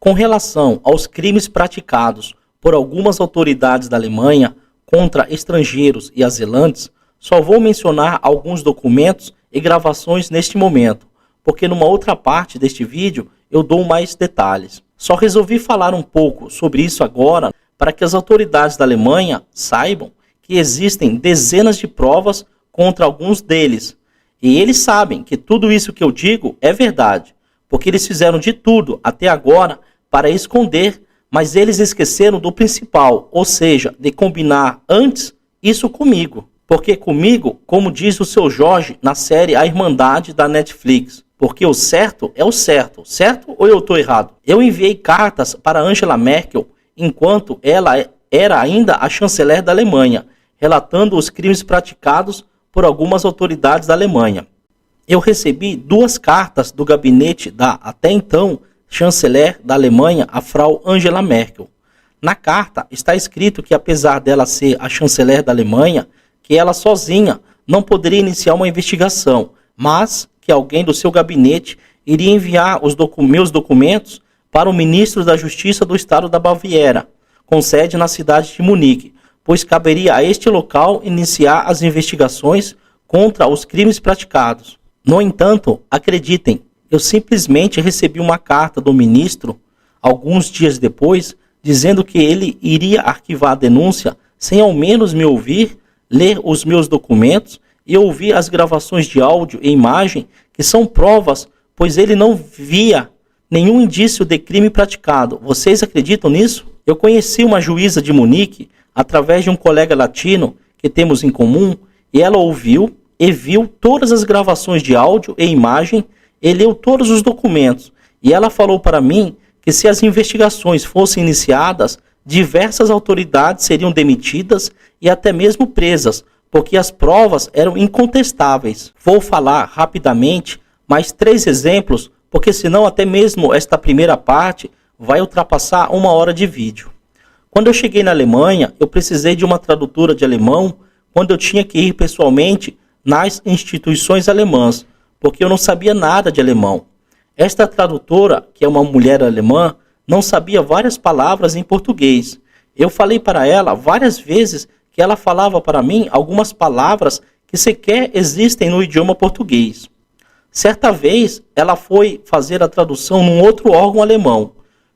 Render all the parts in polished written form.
Com relação aos crimes praticados por algumas autoridades da Alemanha contra estrangeiros e azilantes, só vou mencionar alguns documentos e gravações neste momento, porque numa outra parte deste vídeo eu dou mais detalhes. Só resolvi falar um pouco sobre isso agora para que as autoridades da Alemanha saibam que existem dezenas de provas contra alguns deles. E eles sabem que tudo isso que eu digo é verdade, porque eles fizeram de tudo até agora para esconder, mas eles esqueceram do principal, ou seja, de combinar antes isso comigo. Porque comigo, como diz o seu Jorge na série A Irmandade da Netflix, porque o certo é o certo, certo ou eu estou errado? Eu enviei cartas para Angela Merkel enquanto ela era ainda a chanceler da Alemanha, relatando os crimes praticados por algumas autoridades da Alemanha. Eu recebi 2 cartas do gabinete da, até então, chanceler da Alemanha, a Frau Angela Merkel. Na carta está escrito que, apesar dela ser a chanceler da Alemanha, que ela sozinha não poderia iniciar uma investigação, mas que alguém do seu gabinete iria enviar os meus documentos para o ministro da Justiça do Estado da Baviera, com sede na cidade de Munique, pois caberia a este local iniciar as investigações contra os crimes praticados. No entanto, acreditem, eu simplesmente recebi uma carta do ministro, alguns dias depois, dizendo que ele iria arquivar a denúncia sem ao menos me ouvir, ler os meus documentos e ouvir as gravações de áudio e imagem, que são provas, pois ele não via nenhum indício de crime praticado. Vocês acreditam nisso? Eu conheci uma juíza de Munique através de um colega latino que temos em comum, e ela ouviu e viu todas as gravações de áudio e imagem e leu todos os documentos. E ela falou para mim que se as investigações fossem iniciadas, diversas autoridades seriam demitidas e até mesmo presas, porque as provas eram incontestáveis. Vou falar rapidamente mais 3 exemplos, porque senão até mesmo esta primeira parte vai ultrapassar 1 hora de vídeo. Quando eu cheguei na Alemanha, eu precisei de uma tradutora de alemão quando eu tinha que ir pessoalmente nas instituições alemãs, porque eu não sabia nada de alemão. Esta tradutora, que é uma mulher alemã, não sabia várias palavras em português. Eu falei para ela várias vezes que ela falava para mim algumas palavras que sequer existem no idioma português. Certa vez, ela foi fazer a tradução num outro órgão alemão.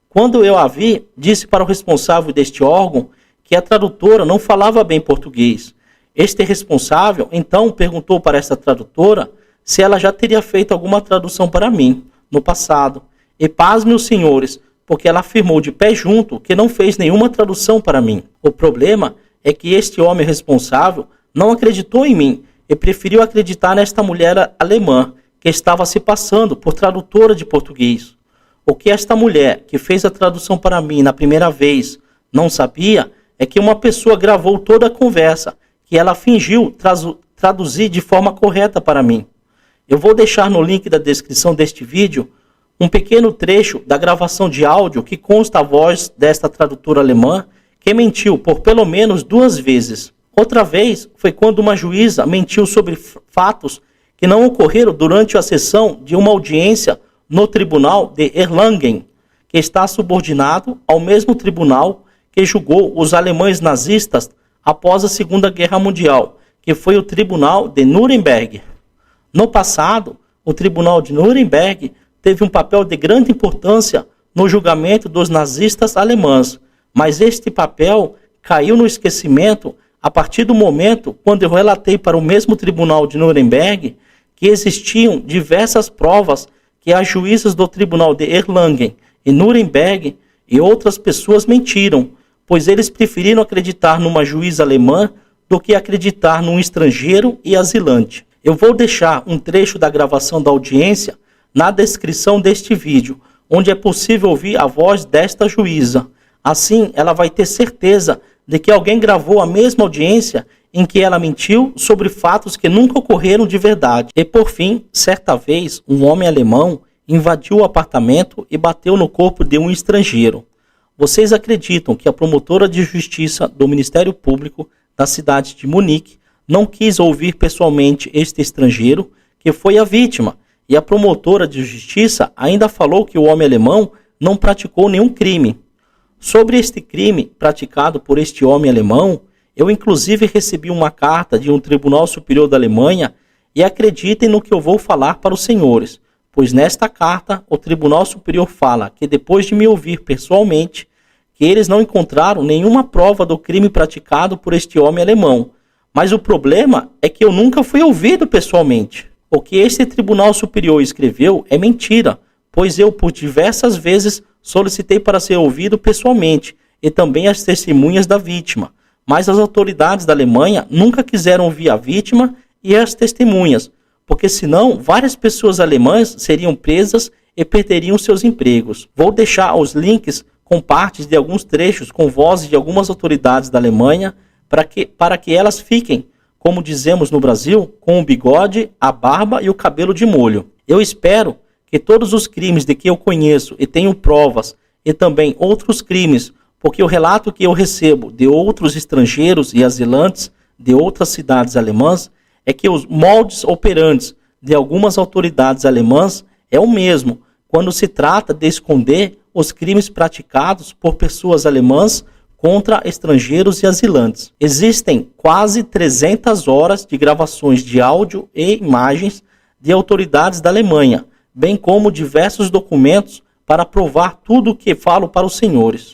Quando eu a vi, disse para o responsável deste órgão que a tradutora não falava bem português. Este responsável, então, perguntou para esta tradutora se ela já teria feito alguma tradução para mim, no passado. E pasmem os senhores, porque ela afirmou de pé junto que não fez nenhuma tradução para mim. O problema é que este homem responsável não acreditou em mim e preferiu acreditar nesta mulher alemã, que estava se passando por tradutora de português. O que esta mulher, que fez a tradução para mim na primeira vez, não sabia é que uma pessoa gravou toda a conversa, que ela fingiu traduzir de forma correta para mim. Eu vou deixar no link da descrição deste vídeo um pequeno trecho da gravação de áudio que consta a voz desta tradutora alemã que mentiu por pelo menos 2 vezes. Outra vez foi quando uma juíza mentiu sobre fatos que não ocorreram durante a sessão de uma audiência no tribunal de Erlangen, que está subordinado ao mesmo tribunal que julgou os alemães nazistas após a Segunda Guerra Mundial, que foi o tribunal de Nuremberg. No passado, o tribunal de Nuremberg teve um papel de grande importância no julgamento dos nazistas alemães, mas este papel caiu no esquecimento a partir do momento quando eu relatei para o mesmo tribunal de Nuremberg que existiam diversas provas que as juízas do tribunal de Erlangen e Nuremberg e outras pessoas mentiram, pois eles preferiram acreditar numa juíza alemã do que acreditar num estrangeiro e asilante. Eu vou deixar um trecho da gravação da audiência na descrição deste vídeo, onde é possível ouvir a voz desta juíza. Assim, ela vai ter certeza de que alguém gravou a mesma audiência em que ela mentiu sobre fatos que nunca ocorreram de verdade. E por fim, certa vez, um homem alemão invadiu o apartamento e bateu no corpo de um estrangeiro. Vocês acreditam que a promotora de justiça do Ministério Público da cidade de Munique não quis ouvir pessoalmente este estrangeiro, que foi a vítima, e a promotora de justiça ainda falou que o homem alemão não praticou nenhum crime. Sobre este crime praticado por este homem alemão, eu inclusive recebi uma carta de um Tribunal Superior da Alemanha e acreditem no que eu vou falar para os senhores, pois nesta carta o Tribunal Superior fala que depois de me ouvir pessoalmente, que eles não encontraram nenhuma prova do crime praticado por este homem alemão. Mas o problema é que eu nunca fui ouvido pessoalmente. O que este Tribunal Superior escreveu é mentira, pois eu por diversas vezes solicitei para ser ouvido pessoalmente e também as testemunhas da vítima. Mas as autoridades da Alemanha nunca quiseram ouvir a vítima e as testemunhas, porque senão várias pessoas alemãs seriam presas e perderiam seus empregos. Vou deixar os links com partes de alguns trechos com vozes de algumas autoridades da Alemanha para que elas fiquem, como dizemos no Brasil, com o bigode, a barba e o cabelo de molho. Eu espero que todos os crimes de que eu conheço e tenho provas, e também outros crimes, porque o relato que eu recebo de outros estrangeiros e azilantes de outras cidades alemãs é que os moldes operantes de algumas autoridades alemãs é o mesmo quando se trata de esconder os crimes praticados por pessoas alemãs contra estrangeiros e azilantes. Existem quase 300 horas de gravações de áudio e imagens de autoridades da Alemanha, bem como diversos documentos para provar tudo o que falo para os senhores.